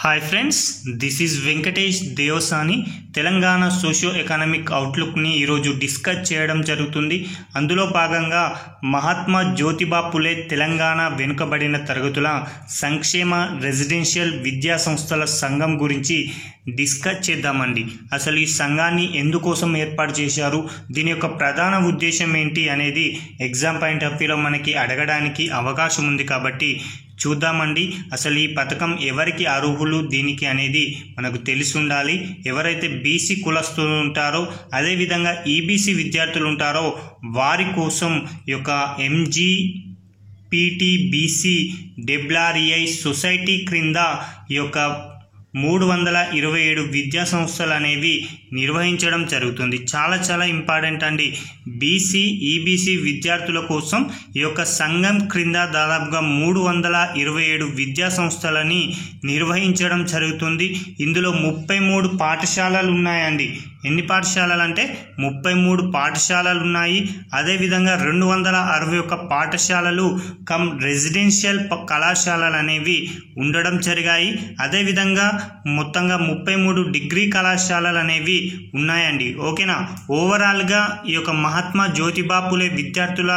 Hi friends, this is Venkatesh Devasani. Telangana socio economic అవుట్లుక్ని ఈరోజు discuss చేయడం జరుగుతుంది. అందులో భాగంగా మహాత్మా జ్యోతిబా పులే తెలంగాణ వెనుకబడిన తరగతుల సంక్షేమ రెసిడెన్షియల్ విద్యా సంస్థల సంఘం గురించి డిస్కస్ చేద్దామండి. అసలు ఈ సంఘాన్ని ఎందుకోసం ఏర్పాటు చేశారు, దీని యొక్క ప్రధాన ఉద్దేశం ఏంటి అనేది ఎగ్జామ్ పాయింట్ ఆఫ్ వ్యూలో మనకి అడగడానికి అవకాశం ఉంది. కాబట్టి చూద్దామండి. అసలు ఈ పథకం ఎవరికి అర్హులు దీనికి అనేది మనకు తెలిసి ఉండాలి. ఎవరైతే బీసీ కులస్తులు ఉంటారో, అదేవిధంగా ఈబీసీ విద్యార్థులు ఉంటారో వారి కోసం ఈ యొక్క ఎంజీపీటీబీసీ డబ్ల్యూఆర్ఈఐ సొసైటీ క్రింద ఈ యొక్క 327 విద్యా సంస్థలు అనేవి నిర్వహించడం జరుగుతుంది. చాలా ఇంపార్టెంట్ అండి. బీసీ ఈబీసీ విద్యార్థుల కోసం ఈ యొక్క సంఘం క్రింద దాదాపుగా 327 విద్యా సంస్థలని నిర్వహించడం జరుగుతుంది. ఇందులో 33 పాఠశాలలు ఉన్నాయండి. ఎన్ని పాఠశాలలు అంటే 33 పాఠశాలలు ఉన్నాయి. అదేవిధంగా 261 పాఠశాలలు కమ్ రెసిడెన్షియల్ కళాశాలలు అనేవి ఉండడం జరిగాయి. అదేవిధంగా మొత్తంగా 33 డిగ్రీ కళాశాలలు అనేవి ఉన్నాయండి. ఓకేనా. ఓవరాల్గా ఈ యొక్క మహాత్మా జ్యోతిబా పులే విద్యార్థుల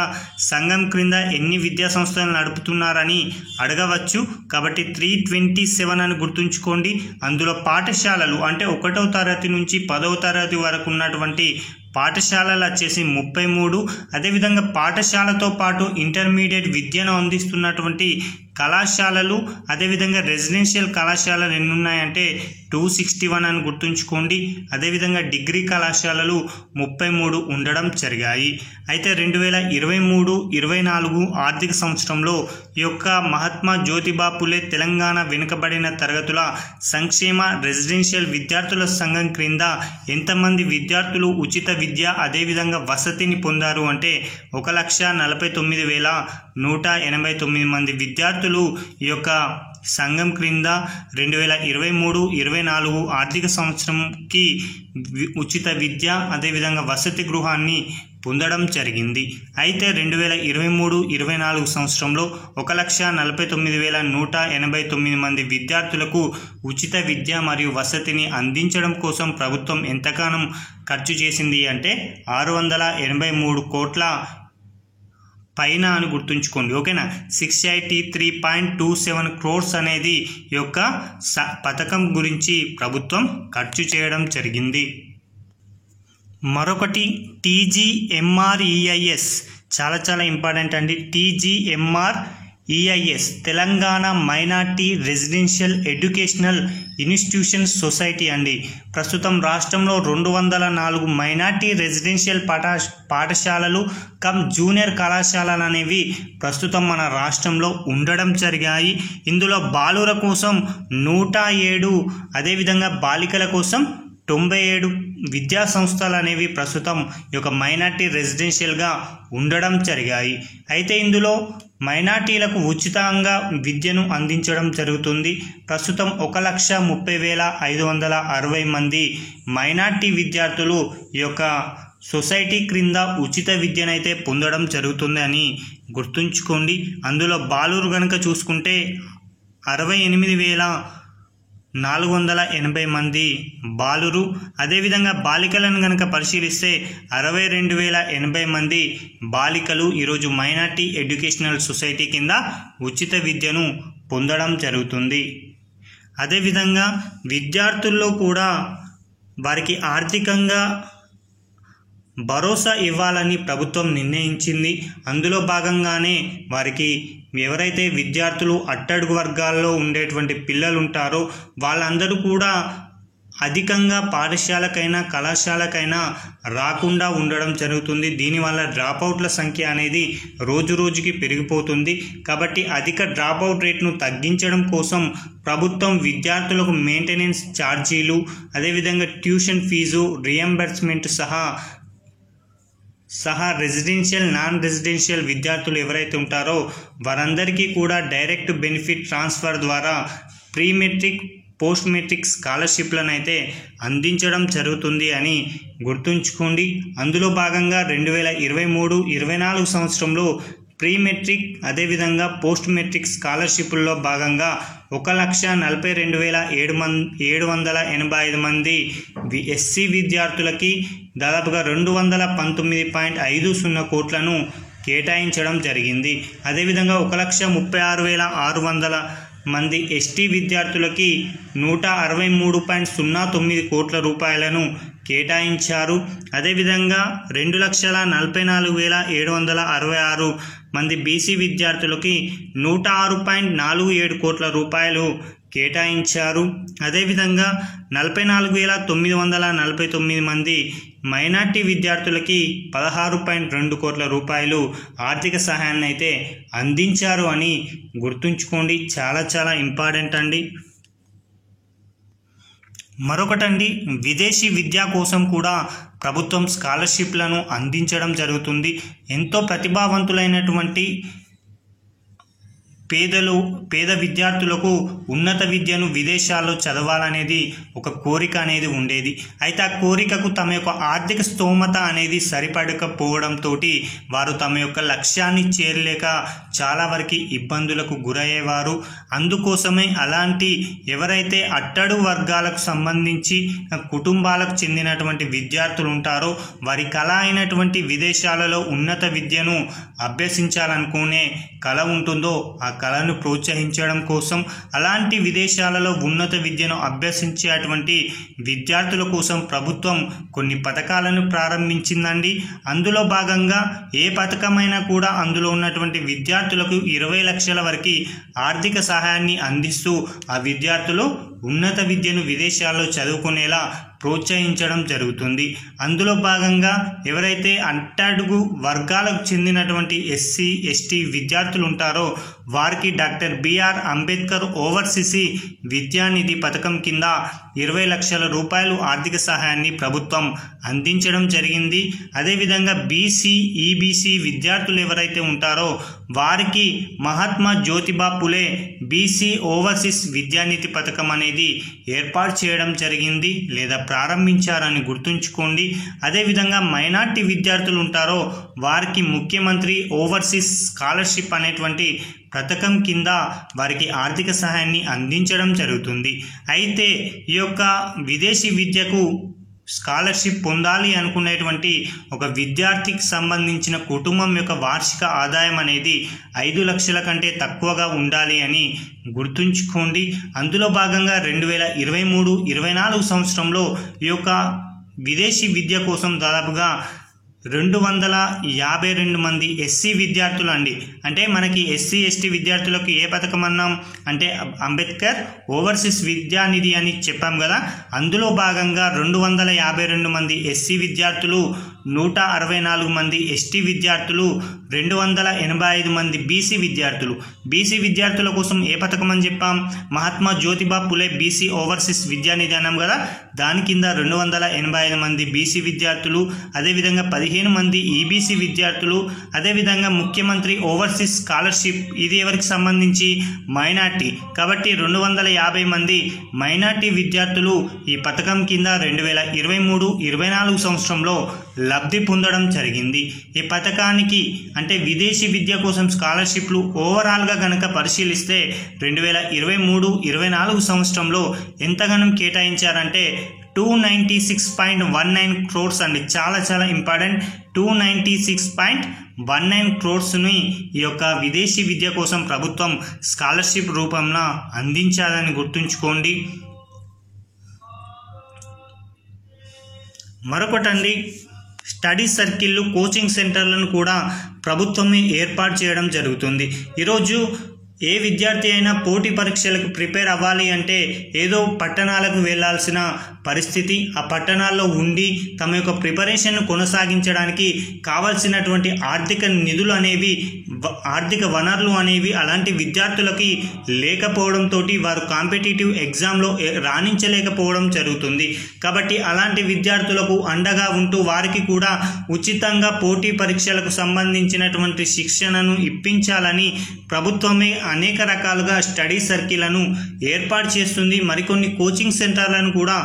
సంఘం క్రింద ఎన్ని విద్యా సంస్థలు నడుపుతున్నారని అడగవచ్చు. కాబట్టి 327 అని గుర్తుంచుకోండి. అందులో పాఠశాలలు అంటే 1వ తరగతి నుంచి 10వ తరగతి వరకు ఉన్నటువంటి పాఠశాలలు వచ్చేసి 33. అదేవిధంగా పాఠశాలతో పాటు ఇంటర్మీడియట్ విద్యను అందిస్తున్నటువంటి కళాశాలలు, అదేవిధంగా రెసిడెన్షియల్ కళాశాలలు ఎన్ని ఉన్నాయంటే 261 అని గుర్తుంచుకోండి. అదేవిధంగా డిగ్రీ కళాశాలలు 33 ఉండడం జరిగాయి. అయితే 2023-24 ఆర్థిక సంవత్సరంలో ఈ యొక్క మహాత్మా జ్యోతిబా పులే తెలంగాణ వెనుకబడిన తరగతుల సంక్షేమ రెసిడెన్షియల్ విద్యార్థుల సంఘం క్రింద ఎంతమంది విద్యార్థులు ఉచిత విద్య అదేవిధంగా వసతిని పొందారు అంటే 1,49,189 మంది విద్యార్థులు ఈ యొక్క సంఘం క్రింద 2023-24 ఆర్థిక సంవత్సరంకి ఉచిత విద్య అదేవిధంగా వసతి గృహాన్ని పొందడం జరిగింది. అయితే 2023-24 సంవత్సరంలో 1,49,189 మంది విద్యార్థులకు ఉచిత విద్య మరియు వసతిని అందించడం కోసం ప్రభుత్వం ఎంతగానో ఖర్చు చేసింది అంటే 683 కోట్ల పైన అని గుర్తుంచుకోండి. ఓకేనా. 683.27 crores అనేది ఈ యొక్క పథకం గురించి ప్రభుత్వం ఖర్చు చేయడం జరిగింది. మరొకటి TGMREIS చాలా ఇంపార్టెంట్ అండి. TGMREIS Telangana minority residential educational institution society అండి. ప్రస్తుతం రాష్ట్రంలో 204 మైనార్టీ రెసిడెన్షియల్ పాఠశాలలు కమ్ జూనియర్ కళాశాలలు అనేవి ప్రస్తుతం మన రాష్ట్రంలో ఉండడం జరిగాయి. ఇందులో బాలుర కోసం 107, అదేవిధంగా బాలికల కోసం 97 విద్యా సంస్థలు అనేవి ప్రస్తుతం ఈ యొక్క మైనార్టీ రెసిడెన్షియల్గా ఉండడం జరిగాయి. అయితే ఇందులో మైనార్టీలకు ఉచితంగా విద్యను అందించడం జరుగుతుంది. ప్రస్తుతం 1,30,560 మంది మైనార్టీ విద్యార్థులు ఈ యొక్క సొసైటీ క్రింద ఉచిత విద్యనైతే పొందడం జరుగుతుంది అని గుర్తుంచుకోండి. అందులో బాలురు కనుక చూసుకుంటే 68,480 మంది బాలురు, అదేవిధంగా బాలికలను కనుక పరిశీలిస్తే 62,080 మంది బాలికలు ఈరోజు మైనార్టీ ఎడ్యుకేషనల్ సొసైటీ కింద ఉచిత విద్యను పొందడం జరుగుతుంది. అదేవిధంగా విద్యార్థుల్లో కూడా వారికి ఆర్థికంగా భరోసా ఇవ్వాలని ప్రభుత్వం నిర్ణయించింది. అందులో భాగంగానే వారికి ఎవరైతే విద్యార్థులు అట్టడుగు వర్గాల్లో ఉండేటువంటి పిల్లలు ఉంటారో వాళ్ళందరూ కూడా అధికంగా పాఠశాలకైనా కళాశాలకైనా రాకుండా ఉండడం జరుగుతుంది. దీనివల్ల డ్రాపౌట్ల సంఖ్య అనేది రోజుకి పెరిగిపోతుంది. కాబట్టి అధిక డ్రాపౌట్ రేట్ను తగ్గించడం కోసం ప్రభుత్వం విద్యార్థులకు మెయింటెనెన్స్ ఛార్జీలు, అదేవిధంగా ట్యూషన్ ఫీజు రియంబర్స్మెంట్ సహా రెసిడెన్షియల్ నాన్ రెసిడెన్షియల్ విద్యార్థులు ఎవరైతే ఉంటారో వారందరికీ కూడా డైరెక్ట్ బెనిఫిట్ ట్రాన్స్ఫర్ ద్వారా ప్రీ మెట్రిక్ పోస్ట్ మెట్రిక్ స్కాలర్షిప్లను అయితే అందించడం జరుగుతుంది అని గుర్తుంచుకోండి. అందులో భాగంగా 2023-24 సంవత్సరంలో ప్రీ మెట్రిక్ అదేవిధంగా పోస్ట్ మెట్రిక్ స్కాలర్షిప్ల్లో భాగంగా 1,42,785 మంది ఎస్సీ విద్యార్థులకి దాదాపుగా 219.50 కోట్లను కేటాయించడం జరిగింది. అదేవిధంగా 1,36,600 మంది ఎస్టీ విద్యార్థులకి 163.09 కోట్ల రూపాయలను కేటాయించారు. అదేవిధంగా 2,44,766 మంది బీసీ విద్యార్థులకి 106.47 కోట్ల రూపాయలు కేటాయించారు. అదేవిధంగా 44,949 మంది మైనార్టీ విద్యార్థులకి 16.2 కోట్ల రూపాయలు ఆర్థిక సహాయాన్ని అయితే అందించారు అని గుర్తుంచుకోండి. చాలా చాలా ఇంపార్టెంట్ అండి. మరొకటండి, విదేశీ విద్య కోసం కూడా ప్రభుత్వం స్కాలర్షిప్లను అందించడం జరుగుతుంది. ఎంతో ప్రతిభావంతులైనటువంటి పేద విద్యార్థులకు ఉన్నత విద్యను విదేశాల్లో చదవాలనేది ఒక కోరిక అనేది ఉండేది. అయితే ఆ కోరికకు తమ యొక్క ఆర్థిక స్తోమత అనేది సరిపడకపోవడంతో వారు తమ యొక్క లక్ష్యాన్ని చేరలేక చాలా వరకు ఇబ్బందులకు గురయ్యేవారు. అందుకోసమే అలాంటి ఎవరైతే అట్టడు వర్గాలకు సంబంధించి కుటుంబాలకు చెందినటువంటి విద్యార్థులు ఉంటారో వారి కళ అయినటువంటి విదేశాలలో ఉన్నత విద్యను అభ్యసించాలనుకునే కళ ఉంటుందో ఆ కళను ప్రోత్సహించడం కోసం అలాంటి విదేశాలలో ఉన్నత విద్యను అభ్యసించేటువంటి విద్యార్థుల కోసం ప్రభుత్వం కొన్ని పథకాలను ప్రారంభించిందండి. అందులో భాగంగా ఏ పథకమైనా కూడా అందులో ఉన్నటువంటి విద్యార్థులకు 20 లక్షల వరకు ఆర్థిక సహాయాన్ని అందిస్తూ ఆ విద్యార్థులు ఉన్నత విద్యను విదేశాల్లో చదువుకునేలా ప్రోత్సహించడం జరుగుతుంది. అందులో భాగంగా ఎవరైతే అట్టడుగు వర్గాలకు చెందినటువంటి ఎస్సీ ఎస్టీ విద్యార్థులు ఉంటారో వారికి డాక్టర్ బిఆర్ అంబేద్కర్ ఓవర్సీస్ విద్యానిధి పథకం కింద 20 లక్షల రూపాయలు ఆర్థిక సహాయాన్ని ప్రభుత్వం అందించడం జరిగింది. అదేవిధంగా బీసీ ఈబీసీ విద్యార్థులు ఎవరైతే ఉంటారో వారికి మహాత్మా జ్యోతిబా పులే బీసీ ఓవర్సీస్ విద్యానిధి పథకం అనేది ఏర్పాటు చేయడం జరిగింది లేదా ప్రారంభించారని గుర్తుంచుకోండి. అదేవిధంగా మైనార్టీ విద్యార్థులు ఉంటారో వారికి ముఖ్యమంత్రి ఓవర్సీస్ స్కాలర్షిప్ అనేటువంటి పథకం కింద వారికి ఆర్థిక సహాయాన్ని అందించడం జరుగుతుంది. అయితే ఈ యొక్క విదేశీ విద్యకు స్కాలర్షిప్ పొందాలి అనుకునేటువంటి ఒక విద్యార్థికి సంబంధించిన కుటుంబం యొక్క వార్షిక ఆదాయం అనేది 5 లక్షల కంటే తక్కువగా ఉండాలి అని గుర్తుంచుకోండి. అందులో భాగంగా 2023-24 సంవత్సరంలో ఈ యొక్క విదేశీ విద్య కోసం దాదాపుగా 252 మంది ఎస్సీ విద్యార్థులు అండి. అంటే మనకి ఎస్సీ ఎస్టీ విద్యార్థులకు ఏ పథకం అన్నాం అంటే అంబేద్కర్ ఓవర్సీస్ విద్యానిధి అని చెప్పాం కదా. అందులో భాగంగా 252 మంది ఎస్సీ విద్యార్థులు, 164 మంది ఎస్టీ విద్యార్థులు, 285 మంది బీసీ విద్యార్థుల కోసం ఏ పథకం అని చెప్పాం? మహాత్మా జ్యోతిబా పులే బీసీ ఓవర్సీస్ విద్యానిధి అన్నాం కదా. దాని కింద 285 మంది బీసీ విద్యార్థులు, అదేవిధంగా 15 మంది ఈబీసీ విద్యార్థులు, అదేవిధంగా ముఖ్యమంత్రి ఓవర్సీస్ స్కాలర్షిప్ ఇది ఎవరికి సంబంధించి? మైనార్టీ. కాబట్టి 250 మంది మైనార్టీ విద్యార్థులు ఈ పథకం కింద 2023-24 సంవత్సరంలో లబ్ధి పొందడం జరిగింది. ఈ పథకానికి అంటే విదేశీ విద్య కోసం స్కాలర్షిప్లు ఓవరాల్గా కనుక పరిశీలిస్తే 2023-24 సంవత్సరంలో ఎంతగానో కేటాయించారంటే 296.19 crores అండి. చాలా చాలా ఇంపార్టెంట్. 296.19 crores-ని ఈ యొక్క విదేశీ విద్య కోసం ప్రభుత్వం స్కాలర్షిప్ రూపంలో అందించాలని గుర్తుంచుకోండి. మరొకటండి, స్టడీ సర్కిళ్ళు, కోచింగ్ సెంటర్లను కూడా ప్రభుత్వమే ఏర్పాటు చేయడం జరుగుతుంది. ఈరోజు ఏ విద్యార్థి అయినా పోటీ పరీక్షలకు ప్రిపేర్ అవ్వాలి అంటే ఏదో పట్టణాలకు వెళ్ళాల్సిన పరిస్థితి. ఆ పట్టణాల్లో ఉండి తమ యొక్క ప్రిపరేషన్ను కొనసాగించడానికి కావాల్సినటువంటి ఆర్థిక నిధులు అనేవి, ఆర్థిక వనరులు అనేవి అలాంటి విద్యార్థులకి లేకపోవడంతో వారు కాంపిటేటివ్ ఎగ్జామ్లో రాణించలేకపోవడం జరుగుతుంది. కాబట్టి అలాంటి విద్యార్థులకు అండగా ఉంటూ వారికి కూడా ఉచితంగా పోటీ పరీక్షలకు సంబంధించినటువంటి శిక్షణను ఇప్పించాలని ప్రభుత్వమే అనేక రకాలుగా స్టడీ సర్కిళ్లను ఏర్పాటు చేస్తుంది. మరికొన్ని కోచింగ్ సెంటర్లను కూడా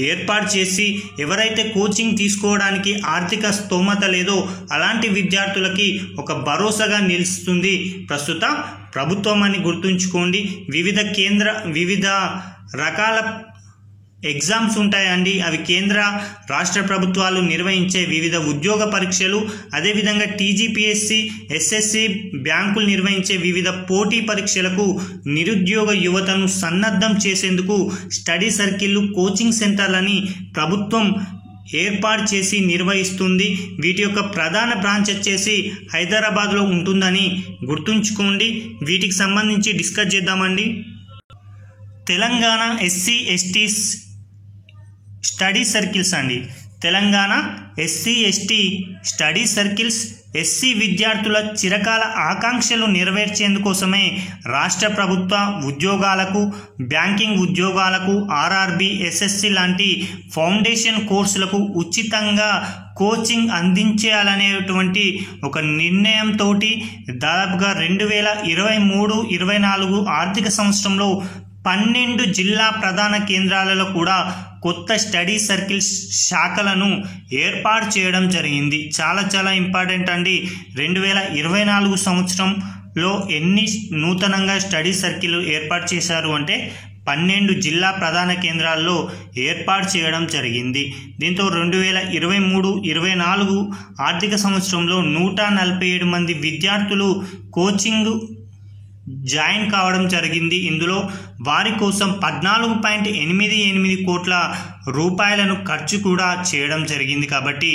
ఏర్పాటు చేసి ఎవరైతే కోచింగ్ తీసుకోవడానికి ఆర్థిక స్తోమత లేదో అలాంటి విద్యార్థులకి ఒక భరోసాగా నిలుస్తుంది ప్రస్తుత ప్రభుత్వం అని గుర్తుంచుకోండి. వివిధ రకాల ఎగ్జామ్స్ ఉంటాయండి. అవి కేంద్ర రాష్ట్ర ప్రభుత్వాలు నిర్వహించే వివిధ ఉద్యోగ పరీక్షలు, అదేవిధంగా టీజీపీఎస్సీ, ఎస్ఎస్సి బ్యాంకులు నిర్వహించే వివిధ పోటీ పరీక్షలకు నిరుద్యోగ యువతను సన్నద్ధం చేసేందుకు స్టడీ సర్కిళ్లు, కోచింగ్ సెంటర్లని ప్రభుత్వం ఏర్పాటు చేసి నిర్వహిస్తుంది. వీటి యొక్క ప్రధాన బ్రాంచ్ వచ్చేసి హైదరాబాద్లో ఉంటుందని గుర్తుంచుకోండి. వీటికి సంబంధించి డిస్కస్ చేద్దామండి. Telangana SC ST study circles అండి. Telangana SC ST study circles SC విద్యార్థుల చిరకాల ఆకాంక్షలు నెరవేర్చేందుకోసమే రాష్ట్ర ప్రభుత్వ ఉద్యోగాలకు, బ్యాంకింగ్ ఉద్యోగాలకు, ఆర్ఆర్బి, ఎస్ఎస్సి లాంటి ఫౌండేషన్ కోర్సులకు ఉచితంగా కోచింగ్ అందించేయాలనేటువంటి ఒక నిర్ణయంతో దాదాపుగా 2023-24 ఆర్థిక సంవత్సరంలో 12 జిల్లా ప్రధాన కేంద్రాలలో కూడా కొత్త స్టడీ సర్కిల్స్ శాఖలను ఏర్పాటు చేయడం జరిగింది. చాలా ఇంపార్టెంట్ అండి. 2024 సంవత్సరంలో ఎన్ని నూతనంగా స్టడీ సర్కిల్ ఏర్పాటు చేశారు అంటే 12 జిల్లా ప్రధాన కేంద్రాల్లో ఏర్పాటు చేయడం జరిగింది. దీంతో 2023-24 ఆర్థిక సంవత్సరంలో 147 మంది విద్యార్థులు కోచింగ్ జాయిన్ కావడం జరిగింది. ఇందులో వారి కోసం 14.88 కోట్ల రూపాయలను ఖర్చు కూడా చేయడం జరిగింది. కాబట్టి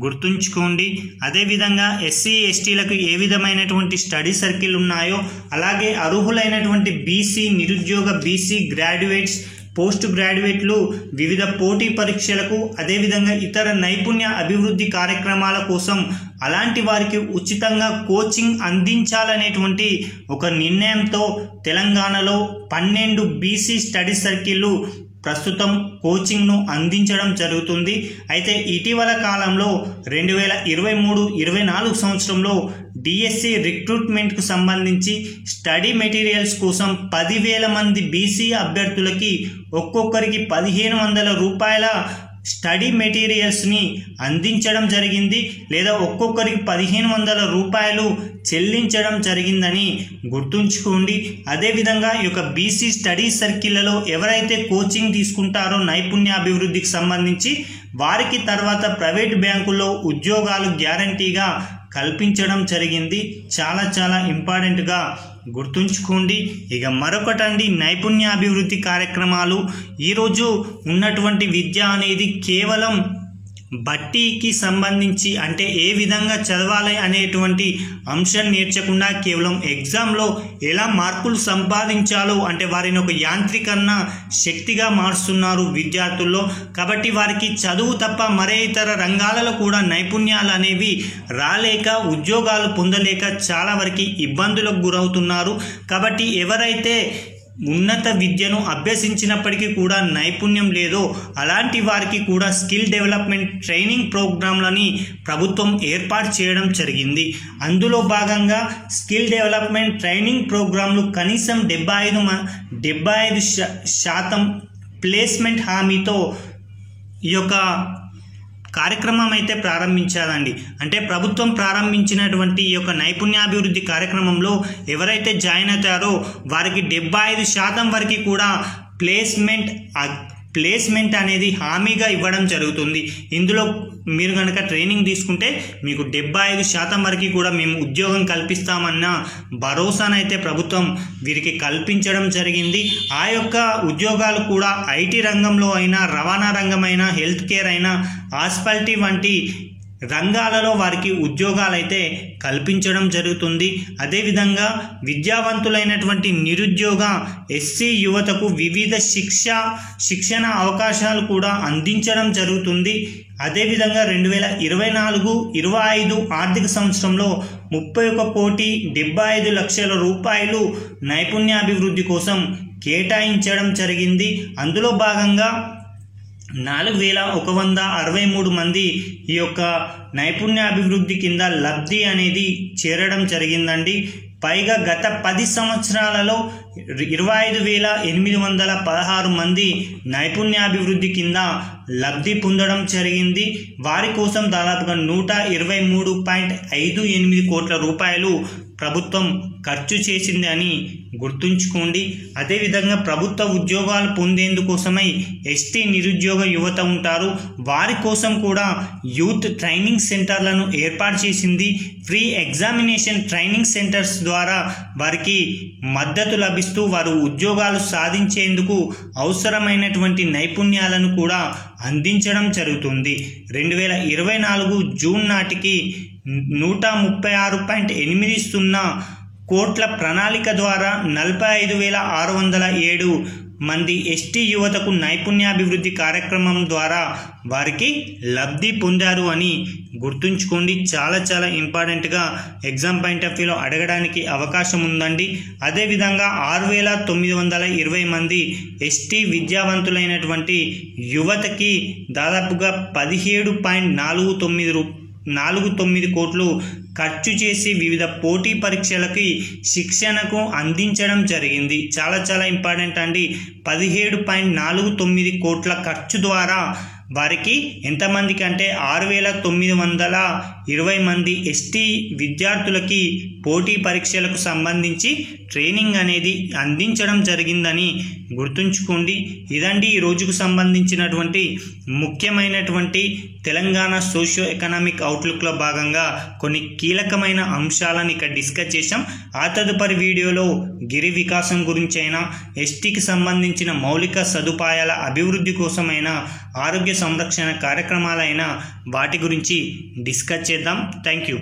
గుర్తుంచుకోండి. అదేవిధంగా ఎస్సీ ఎస్టీలకు ఏ విధమైనటువంటి స్టడీ సర్కిల్ ఉన్నాయో అలాగే అర్హులైనటువంటి బీసీ నిరుద్యోగ, బీసీ గ్రాడ్యుయేట్స్, పోస్ట్ గ్రాడ్యుయేట్లు వివిధ పోటీ పరీక్షలకు, అదేవిధంగా ఇతర నైపుణ్య అభివృద్ధి కార్యక్రమాల కోసం అలాంటి వారికి ఉచితంగా కోచింగ్ అందించాలనేటువంటి ఒక నిర్ణయంతో తెలంగాణలో 12 బీసీ స్టడీ సర్కిళ్ళు ప్రస్తుతం కోచింగ్ను అందించడం జరుగుతుంది. అయితే ఇటీవల కాలంలో 2023-24 సంవత్సరంలో డిఎస్సి రిక్రూట్మెంట్కు సంబంధించి స్టడీ మెటీరియల్స్ కోసం 10,000 మంది బీసీ అభ్యర్థులకి ఒక్కొక్కరికి 1,500 రూపాయల స్టడీ మెటీరియల్స్ని అందించడం జరిగింది. లేదా ఒక్కొక్కరికి 1,500 రూపాయలు చెల్లించడం జరిగిందని గుర్తుంచుకోండి. అదేవిధంగా ఈ యొక్క బీసీ స్టడీ సర్కిళ్లలో ఎవరైతే కోచింగ్ తీసుకుంటారో నైపుణ్యాభివృద్ధికి సంబంధించి వారికి తర్వాత ప్రైవేట్ బ్యాంకుల్లో ఉద్యోగాలు గ్యారంటీగా కల్పించడం జరిగింది. చాలా ఇంపార్టెంట్గా గుర్తుంచుకోండి. ఇక మరొకటండి, నైపుణ్యాభివృద్ధి కార్యక్రమాలు. ఈరోజు ఉన్నటువంటి విద్య అనేది కేవలం బట్టీకి సంబంధించి అంటే ఏ విధంగా చదవాలి అనేటువంటి అంశం నేర్చకుండా కేవలం ఎగ్జామ్లో ఎలా మార్కులు సంపాదించాలో అంటే వారిని ఒక యాంత్రీకరణ శక్తిగా మారుస్తున్నారు విద్యార్థుల్లో. కాబట్టి వారికి చదువు తప్ప మరే ఇతర రంగాలలో కూడా నైపుణ్యాలు అనేవి రాలేక, ఉద్యోగాలు పొందలేక చాలా వరకు ఇబ్బందులకు గురవుతున్నారు. కాబట్టి ఎవరైతే ఉన్నత విద్యను అభ్యసించినప్పటికీ కూడా నైపుణ్యం లేదో అలాంటి వారికి కూడా స్కిల్ డెవలప్మెంట్ ట్రైనింగ్ ప్రోగ్రాంలని ప్రభుత్వం ఏర్పాటు చేయడం జరిగింది. అందులో భాగంగా స్కిల్ డెవలప్మెంట్ ట్రైనింగ్ ప్రోగ్రాంలు కనీసం 75% ప్లేస్మెంట్ హామీతో ఈ యొక్క కార్యక్రమం అయితే ప్రారంభించాలండి. అంటే ప్రభుత్వం ప్రారంభించినటువంటి ఈ యొక్క నైపుణ్యాభివృద్ధి కార్యక్రమంలో ఎవరైతే జాయిన్ అవుతారో వారికి 75% వరకు కూడా ప్లేస్మెంట్ అనేది హామీగా ఇవ్వడం జరుగుతుంది. ఇందులో మీరు కనుక ట్రైనింగ్ తీసుకుంటే మీకు 75% వరకు కూడా మేము ఉద్యోగం కల్పిస్తామన్న భరోసానైతే ప్రభుత్వం వీరికి కల్పించడం జరిగింది. ఆ యొక్క ఉద్యోగాలు కూడా ఐటీ రంగంలో అయినా, రవాణా రంగమైనా, హెల్త్ కేర్ అయినా, హాస్పిటాలిటీ వంటి రంగాలలో వారికి ఉద్యోగాలైతే కల్పించడం జరుగుతుంది. అదేవిధంగా విద్యావంతులైనటువంటి నిరుద్యోగ ఎస్సీ యువతకు వివిధ శిక్షణ అవకాశాలు కూడా అందించడం జరుగుతుంది. అదేవిధంగా 2024-25 ఆర్థిక సంవత్సరంలో 31,75,00,000 రూపాయలు నైపుణ్యాభివృద్ధి కోసం కేటాయించడం జరిగింది. అందులో భాగంగా 4,163 మంది ఈ యొక్క నైపుణ్యాభివృద్ధి కింద లబ్ధి అనేది చేరడం జరిగిందండి. పైగా గత 10 సంవత్సరాలలో 25,816 మంది నైపుణ్యాభివృద్ధి కింద లబ్ధి పొందడం జరిగింది. వారి కోసం దాదాపుగా 123.58 కోట్ల రూపాయలు ప్రభుత్వం ఖర్చు చేసింది అని గుర్తుంచుకోండి. అదేవిధంగా ప్రభుత్వ ఉద్యోగాలు పొందేందుకోసమై ఎస్టీ నిరుద్యోగ యువత ఉంటారు, వారి కోసం కూడా యూత్ ట్రైనింగ్ సెంటర్లను ఏర్పాటు చేసింది. ఫ్రీ ఎగ్జామినేషన్ ట్రైనింగ్ సెంటర్స్ ద్వారా వారికి మద్దతు లభిస్తూ వారు ఉద్యోగాలు సాధించేందుకు అవసరమైనటువంటి నైపుణ్యాలను కూడా అందించడం జరుగుతుంది. 2024 జూన్ నాటికి 136.80 కోట్ల ప్రణాళిక ద్వారా 45,607 మంది ఎస్టీ యువతకు నైపుణ్యాభివృద్ధి కార్యక్రమం ద్వారా వారికి లబ్ధి పొందారు అని గుర్తుంచుకోండి. చాలా ఇంపార్టెంట్గా ఎగ్జామ్ పాయింట్ ఆఫ్ వ్యూలో అడగడానికి అవకాశం ఉందండి. అదేవిధంగా 6,920 మంది ఎస్టీ విద్యావంతులైనటువంటి యువతకి దాదాపుగా 17.49 కోట్లు ఖర్చు చేసి వివిధ పోటీ పరీక్షలకి శిక్షణకు అందించడం జరిగింది. చాలా ఇంపార్టెంట్ అండి. 17.49 కోట్ల ఖర్చు ద్వారా వారికి ఎంతమందికి అంటే 6,920 మంది ఎస్టీ విద్యార్థులకి పోటీ పరీక్షలకు సంబంధించి ట్రైనింగ్ అనేది అందించడం జరిగిందని గుర్తుంచుకోండి. ఇదండి ఈ రోజుకు సంబంధించినటువంటి ముఖ్యమైనటువంటి తెలంగాణ సోషియో ఎకనామిక్ అవుట్లుక్లో భాగంగా కొన్ని కీలకమైన అంశాలను ఇక్కడ డిస్కస్ చేశాం. ఆ తదుపరి వీడియోలో గిరి వికాసం గురించి అయినా, ఎస్టీకి సంబంధించిన మౌలిక సదుపాయాల అభివృద్ధి కోసమైనా, ఆరోగ్య సంరక్షణ కార్యక్రమాలైనా వాటి గురించి డిస్కస్ చేద్దాం. Thank you.